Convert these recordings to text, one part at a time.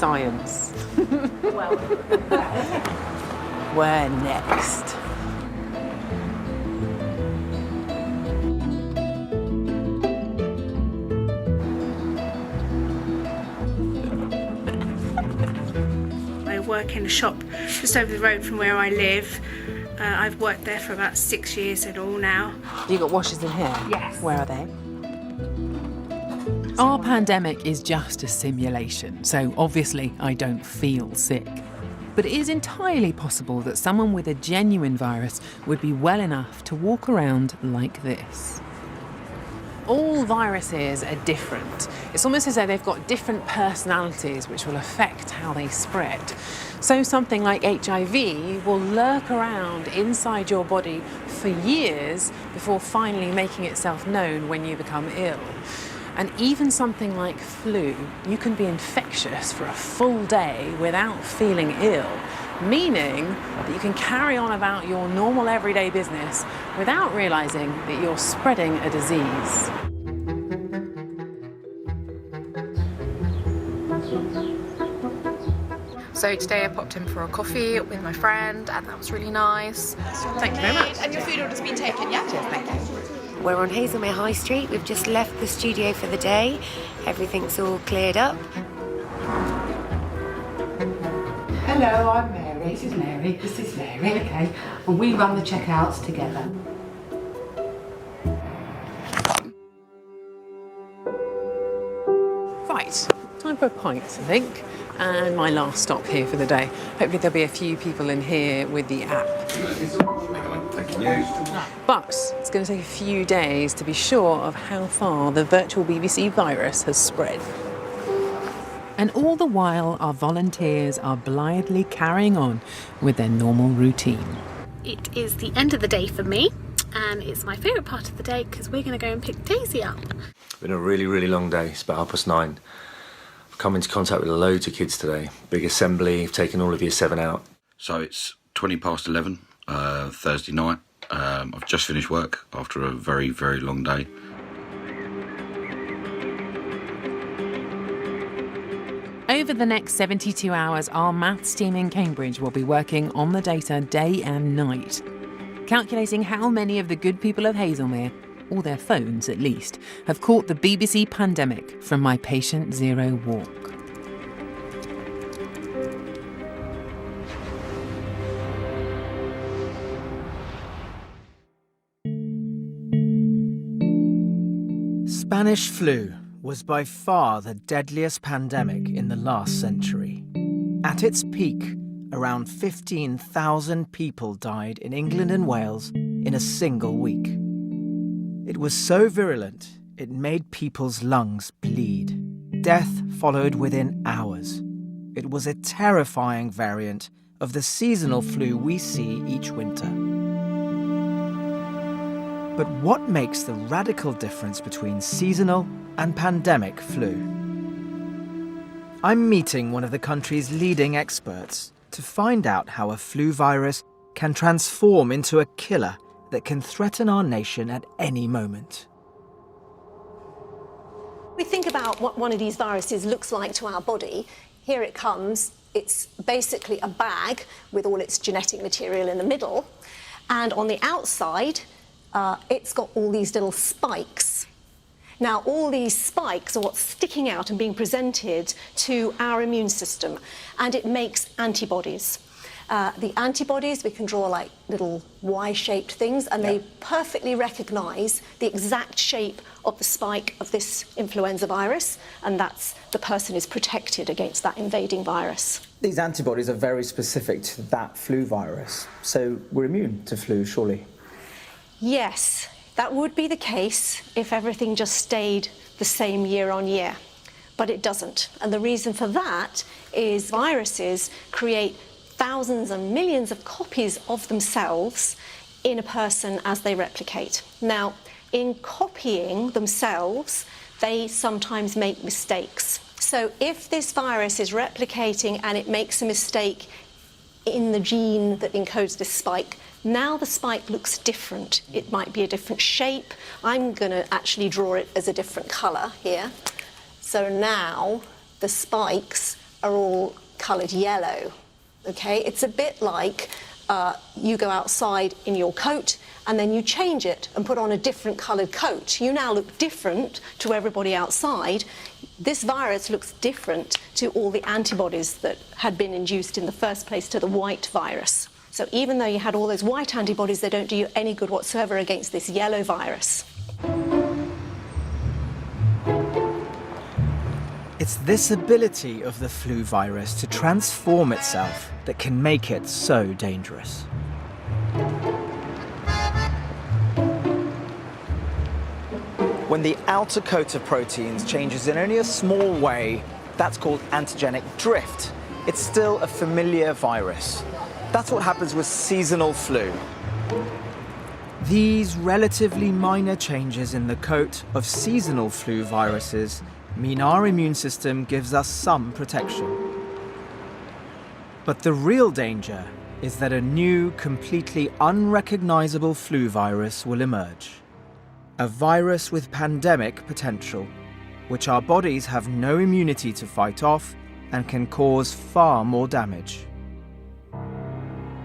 science. Well, where next? I work in a shop just over the road from where I live. I've worked there for about 6 years in all now. You got washers in here? Yes. Where are they? Our pandemic is just a simulation, so obviously I don't feel sick. But it is entirely possible that someone with a genuine virus would be well enough to walk around like this. All viruses are different. It's almost as though they've got different personalities which will affect how they spread. So something like HIV will lurk around inside your body for years before finally making itself known when you become ill. And even something like flu, you can be infectious for a full day without feeling ill, meaning that you can carry on about your normal everyday business without realising that you're spreading a disease. So today I popped in for a coffee with my friend and that was really nice. Thank you very much. And your food order's been taken, yeah? Cheers, thank you. We're on Hazelmere High Street. We've just left the studio for the day. Everything's all cleared up. Hello, I'm Mary. This is Mary. This is Mary. Okay. And we run the checkouts together. Right, time for a pint, I think. And my last stop here for the day. Hopefully there'll be a few people in here with the app. But it's going to take a few days to be sure of how far the virtual BBC virus has spread. And all the while, our volunteers are blithely carrying on with their normal routine. It is the end of the day for me, and it's my favourite part of the day because we're going to go and pick Daisy up. It's been a really, really long day. It's about 9:30. I've come into contact with loads of kids today. Big assembly, taken all of year 7 out. So it's 11:20, Thursday night. I've just finished work after a very, very long day. Over the next 72 hours, our maths team in Cambridge will be working on the data day and night, calculating how many of the good people of Hazelmere, or their phones at least, have caught the BBC pandemic from my patient zero walk. Spanish flu was by far the deadliest pandemic in the last century. At its peak, around 15,000 people died in England and Wales in a single week. It was so virulent, it made people's lungs bleed. Death followed within hours. It was a terrifying variant of the seasonal flu we see each winter. But what makes the radical difference between seasonal and pandemic flu? I'm meeting one of the country's leading experts to find out how a flu virus can transform into a killer that can threaten our nation at any moment. We think about what one of these viruses looks like to our body. Here it comes. It's basically a bag with all its genetic material in the middle. And on the outside, it's got all these little spikes. Now, all these spikes are what's sticking out and being presented to our immune system, and it makes antibodies. The antibodies, we can draw like little Y-shaped things, and they perfectly recognise the exact shape of the spike of this influenza virus, and that's the person is protected against that invading virus. These antibodies are very specific to that flu virus, so we're immune to flu, surely? Yes, that would be the case if everything just stayed the same year on year, but it doesn't. And the reason for that is viruses create thousands and millions of copies of themselves in a person as they replicate. Now, in copying themselves, they sometimes make mistakes. So if this virus is replicating and it makes a mistake in the gene that encodes this spike, now the spike looks different. It might be a different shape. I'm going to actually draw it as a different colour here. So now the spikes are all coloured yellow. Okay, it's a bit like you go outside in your coat and then you change it and put on a different coloured coat. You now look different to everybody outside. This virus looks different to all the antibodies that had been induced in the first place to the white virus. So even though you had all those white antibodies, they don't do you any good whatsoever against this yellow virus. It's this ability of the flu virus to transform itself that can make it so dangerous. When the outer coat of proteins changes in only a small way, that's called antigenic drift. It's still a familiar virus. That's what happens with seasonal flu. These relatively minor changes in the coat of seasonal flu viruses mean our immune system gives us some protection. But the real danger is that a new, completely unrecognizable flu virus will emerge. A virus with pandemic potential, which our bodies have no immunity to fight off and can cause far more damage.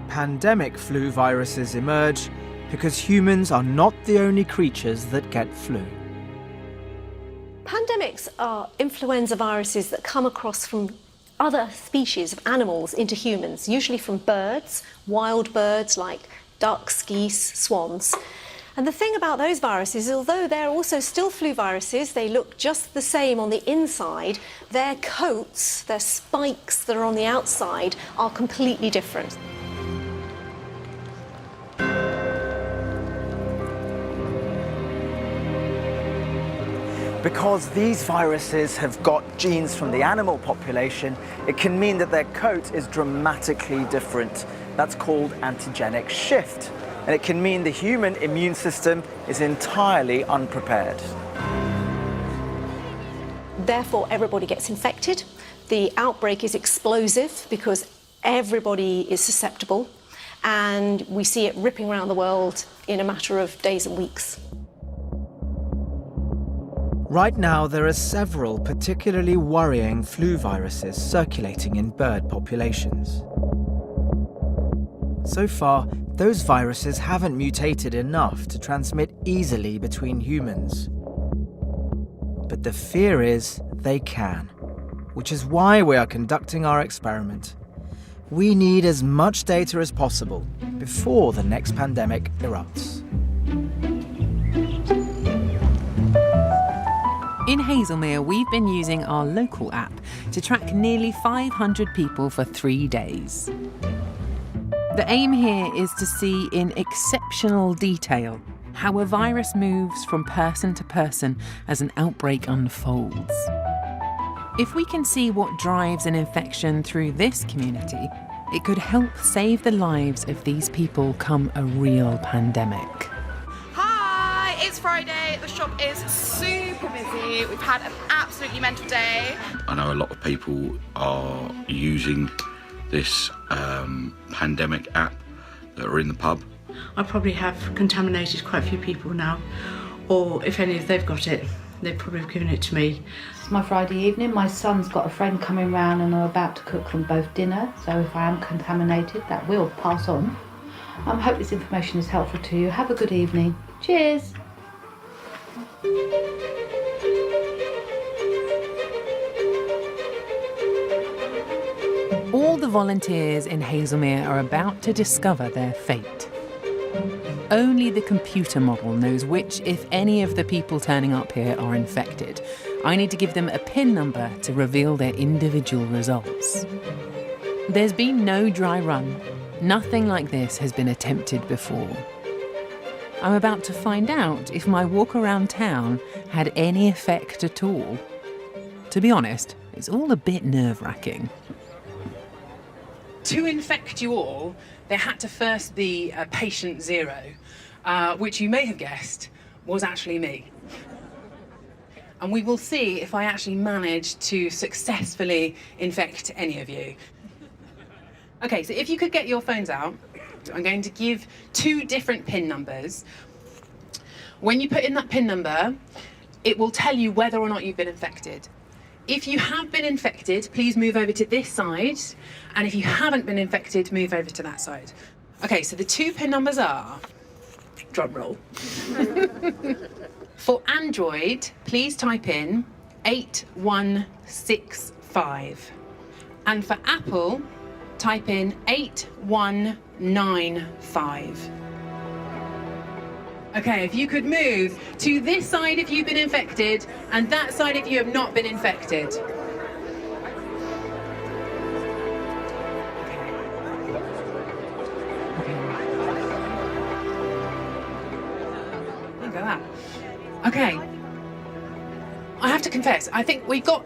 Pandemic flu viruses emerge because humans are not the only creatures that get flu. Pandemics are influenza viruses that come across from other species of animals into humans, usually from birds, wild birds like ducks, geese, swans. And the thing about those viruses is, although they're also still flu viruses, they look just the same on the inside, their coats, their spikes that are on the outside, are completely different. Because these viruses have got genes from the animal population, it can mean that their coat is dramatically different. That's called antigenic shift. And it can mean the human immune system is entirely unprepared. Therefore, everybody gets infected. The outbreak is explosive because everybody is susceptible, and we see it ripping around the world in a matter of days and weeks. Right now, there are several particularly worrying flu viruses circulating in bird populations. So far, those viruses haven't mutated enough to transmit easily between humans. But the fear is they can, which is why we are conducting our experiment. We need as much data as possible before the next pandemic erupts. In Hazelmere, we've been using our local app to track nearly 500 people for 3 days. The aim here is to see in exceptional detail how a virus moves from person to person as an outbreak unfolds. If we can see what drives an infection through this community, it could help save the lives of these people come a real pandemic. Hi, it's Friday. The shop is super busy. We've had an absolutely mental day. I know a lot of people are using this pandemic app that are in the pub. I probably have contaminated quite a few people now, or if any of they've got it, they've probably given it to me. It's my Friday evening, my son's got a friend coming round and I'm about to cook them both dinner, so if I am contaminated, that will pass on. I hope this information is helpful to you. Have a good evening. Cheers. All the volunteers in Hazelmere are about to discover their fate. Only the computer model knows which, if any, of the people turning up here are infected. I need to give them a PIN number to reveal their individual results. There's been no dry run. Nothing like this has been attempted before. I'm about to find out if my walk around town had any effect at all. To be honest, it's all a bit nerve-wracking. To infect you all, there had to first be a patient zero, which you may have guessed was actually me. And we will see if I actually managed to successfully infect any of you. Okay, so if you could get your phones out, I'm going to give 2 different PIN numbers. When you put in that PIN number, it will tell you whether or not you've been infected. If you have been infected, please move over to this side. And if you haven't been infected, move over to that side. Okay, so the 2 PIN numbers are, drum roll. For Android, please type in 8165. And for Apple, type in 8195. Okay, if you could move to this side if you've been infected, and that side if you have not been infected. Look at that. Okay. I have to confess, I think we've got